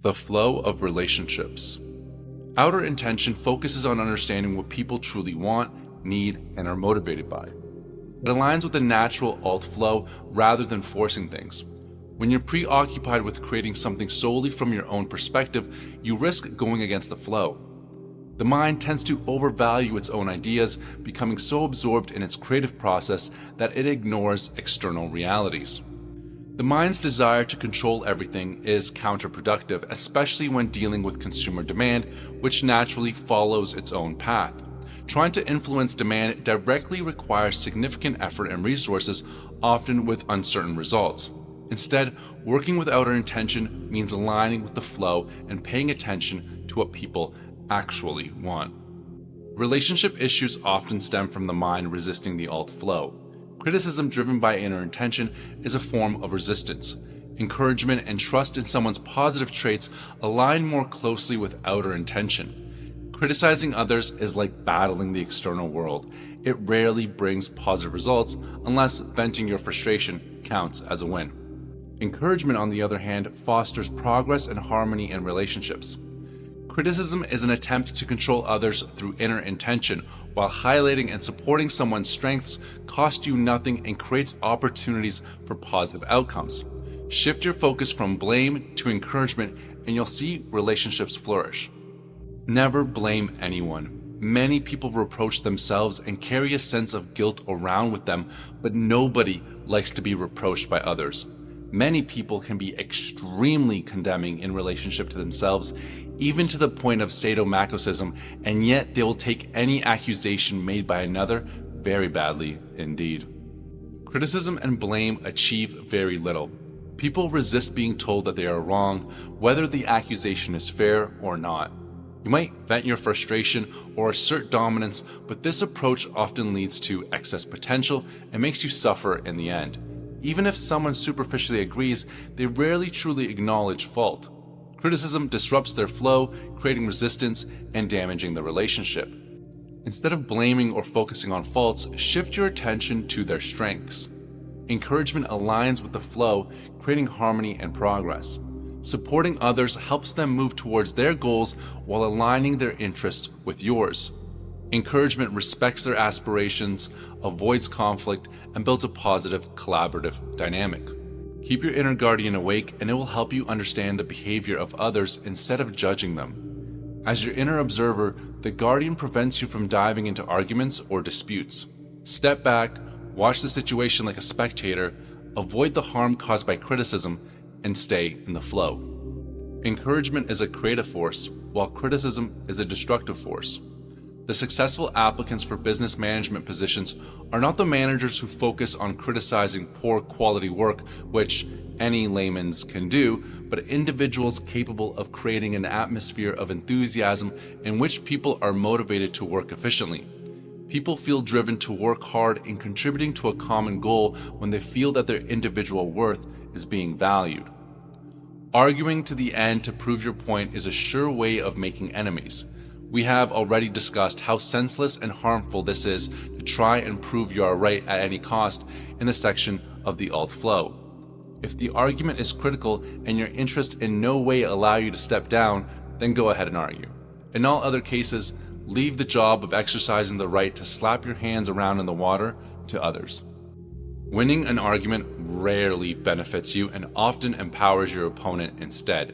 The flow of relationships. Outer intention focuses on understanding what people truly want, need, and are motivated by. It aligns with the natural alt flow rather than forcing things. When you're preoccupied with creating something solely from your own perspective, you risk going against the flow. The mind tends to overvalue its own ideas, becoming so absorbed in its creative process that it ignores external realities. The mind's desire to control everything is counterproductive, especially when dealing with consumer demand, which naturally follows its own path. Trying to influence demand directly requires significant effort and resources, often with uncertain results. Instead, working with outer intention means aligning with the flow and paying attention to what people actually want. Relationship issues often stem from the mind resisting the alt flow. Criticism driven by inner intention is a form of resistance. Encouragement and trust in someone's positive traits align more closely with outer intention. Criticizing others is like battling the external world. It rarely brings positive results unless venting your frustration counts as a win. Encouragement, on the other hand, fosters progress and harmony in relationships. Criticism is an attempt to control others through inner intention, while highlighting and supporting someone's strengths costs you nothing and creates opportunities for positive outcomes. Shift your focus from blame to encouragement and you'll see relationships flourish. Never blame anyone. Many people reproach themselves and carry a sense of guilt around with them, but nobody likes to be reproached by others. Many people can be extremely condemning in relationship to themselves, even to the point of sadomasochism, and yet they will take any accusation made by another very badly indeed. Criticism and blame achieve very little. People resist being told that they are wrong, whether the accusation is fair or not. You might vent your frustration or assert dominance, but this approach often leads to excess potential and makes you suffer in the end. Even if someone superficially agrees, they rarely truly acknowledge fault. Criticism disrupts their flow, creating resistance and damaging the relationship. Instead of blaming or focusing on faults, shift your attention to their strengths. Encouragement aligns with the flow, creating harmony and progress. Supporting others helps them move towards their goals while aligning their interests with yours. Encouragement respects their aspirations, avoids conflict, and builds a positive, collaborative dynamic. Keep your inner guardian awake and it will help you understand the behavior of others instead of judging them. As your inner observer, the guardian prevents you from diving into arguments or disputes. Step back, watch the situation like a spectator, avoid the harm caused by criticism, and stay in the flow. Encouragement is a creative force, while criticism is a destructive force. The successful applicants for business management positions are not the managers who focus on criticizing poor quality work, which any layman's can do, but individuals capable of creating an atmosphere of enthusiasm in which people are motivated to work efficiently. People feel driven to work hard in contributing to a common goal when they feel that their individual worth is being valued. Arguing to the end to prove your point is a sure way of making enemies. We have already discussed how senseless and harmful this is to try and prove you are right at any cost in the section of the alt flow. If the argument is critical and your interests in no way allow you to step down, then go ahead and argue. In all other cases, leave the job of exercising the right to slap your hands around in the water to others. Winning an argument rarely benefits you and often empowers your opponent instead.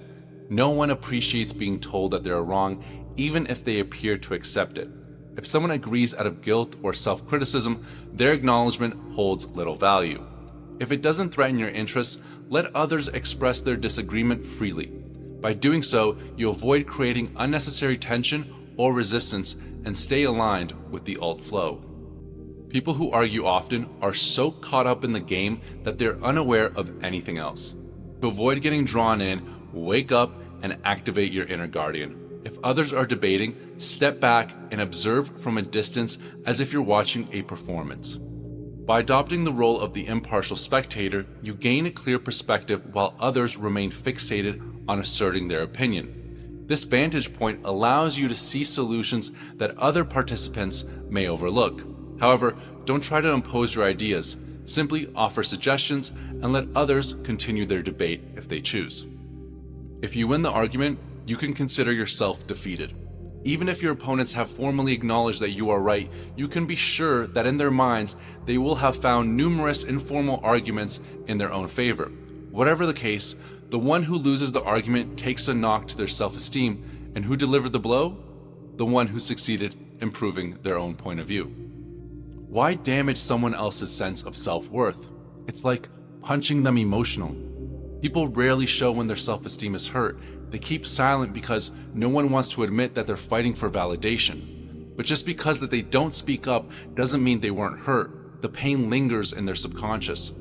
No one appreciates being told that they are wrong, even if they appear to accept it. If someone agrees out of guilt or self-criticism, their acknowledgement holds little value. If it doesn't threaten your interests, let others express their disagreement freely. By doing so, you avoid creating unnecessary tension or resistance and stay aligned with the alt flow. People who argue often are so caught up in the game that they're unaware of anything else. To avoid getting drawn in, wake up and activate your inner guardian. If others are debating, step back and observe from a distance as if you're watching a performance. By adopting the role of the impartial spectator, you gain a clear perspective while others remain fixated on asserting their opinion. This vantage point allows you to see solutions that other participants may overlook. However, don't try to impose your ideas. Simply offer suggestions and let others continue their debate if they choose. If you win the argument, you can consider yourself defeated. Even if your opponents have formally acknowledged that you are right, you can be sure that in their minds, they will have found numerous informal arguments in their own favor. Whatever the case, the one who loses the argument takes a knock to their self-esteem, and who delivered the blow? The one who succeeded in proving their own point of view. Why damage someone else's sense of self-worth? It's like punching them emotional. People rarely show when their self-esteem is hurt. They keep silent because no one wants to admit that they're fighting for validation. But just because that they don't speak up doesn't mean they weren't hurt. The pain lingers in their subconscious.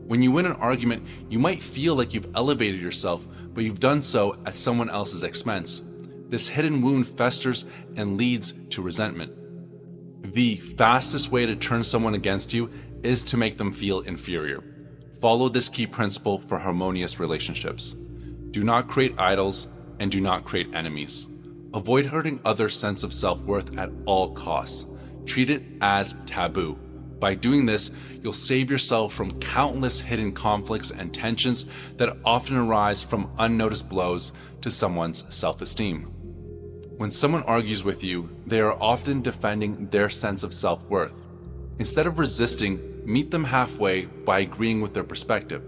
When you win an argument, you might feel like you've elevated yourself, but you've done so at someone else's expense. This hidden wound festers and leads to resentment. The fastest way to turn someone against you is to make them feel inferior. Follow this key principle for harmonious relationships. Do not create idols and do not create enemies. Avoid hurting others' sense of self-worth at all costs. Treat it as taboo. By doing this, you'll save yourself from countless hidden conflicts and tensions that often arise from unnoticed blows to someone's self-esteem. When someone argues with you, they are often defending their sense of self-worth. Instead of resisting, meet them halfway by agreeing with their perspective.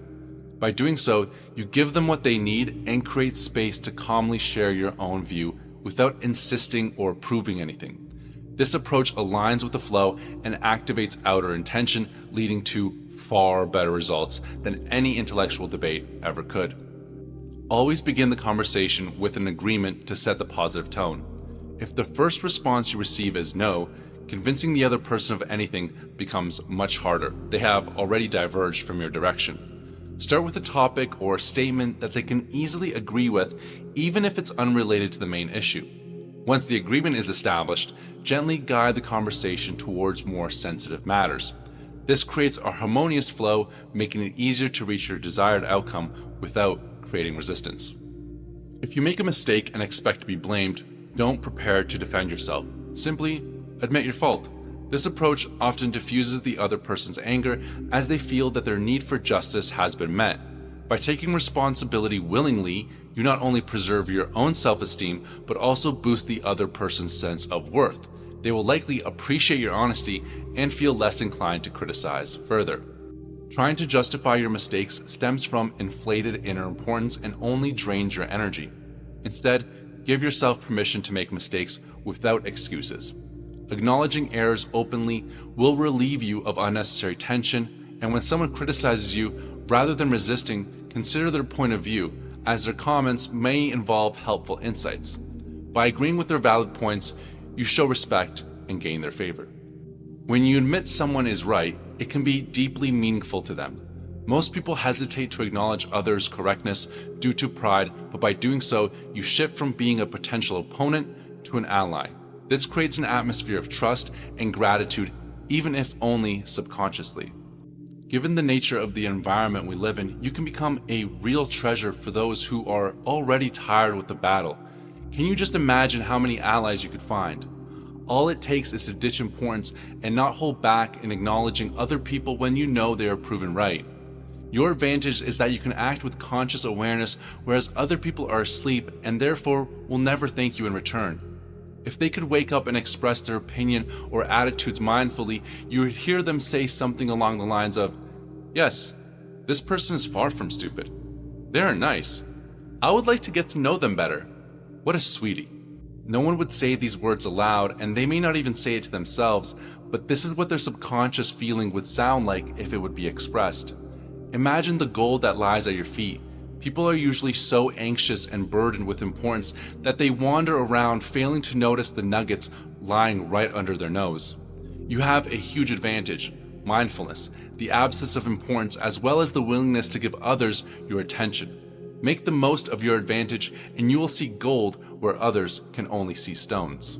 By doing so, you give them what they need and create space to calmly share your own view without insisting or proving anything. This approach aligns with the flow and activates outer intention, leading to far better results than any intellectual debate ever could. Always begin the conversation with an agreement to set the positive tone. If the first response you receive is no, convincing the other person of anything becomes much harder. They have already diverged from your direction. Start with a topic or statement that they can easily agree with, even if it's unrelated to the main issue. Once the agreement is established, gently guide the conversation towards more sensitive matters. This creates a harmonious flow, making it easier to reach your desired outcome without creating resistance. If you make a mistake and expect to be blamed, don't prepare to defend yourself. Simply admit your fault. This approach often diffuses the other person's anger as they feel that their need for justice has been met. By taking responsibility willingly, you not only preserve your own self-esteem, but also boost the other person's sense of worth. They will likely appreciate your honesty and feel less inclined to criticize further. Trying to justify your mistakes stems from inflated inner importance and only drains your energy. Instead, give yourself permission to make mistakes without excuses. Acknowledging errors openly will relieve you of unnecessary tension, and when someone criticizes you, rather than resisting, consider their point of view, as their comments may involve helpful insights. By agreeing with their valid points, you show respect and gain their favor. When you admit someone is right, it can be deeply meaningful to them. Most people hesitate to acknowledge others' correctness due to pride, but by doing so, you shift from being a potential opponent to an ally. This creates an atmosphere of trust and gratitude, even if only subconsciously. Given the nature of the environment we live in, you can become a real treasure for those who are already tired with the battle. Can you just imagine how many allies you could find? All it takes is to ditch importance and not hold back in acknowledging other people when you know they are proven right. Your advantage is that you can act with conscious awareness, whereas other people are asleep and therefore will never thank you in return. If they could wake up and express their opinion or attitudes mindfully, you would hear them say something along the lines of, "Yes, this person is far from stupid. They are nice. I would like to get to know them better. What a sweetie." No one would say these words aloud, and they may not even say it to themselves, but this is what their subconscious feeling would sound like if it would be expressed. Imagine the gold that lies at your feet. People are usually so anxious and burdened with importance that they wander around failing to notice the nuggets lying right under their nose. You have a huge advantage: mindfulness, the absence of importance, as well as the willingness to give others your attention. Make the most of your advantage and you will see gold where others can only see stones.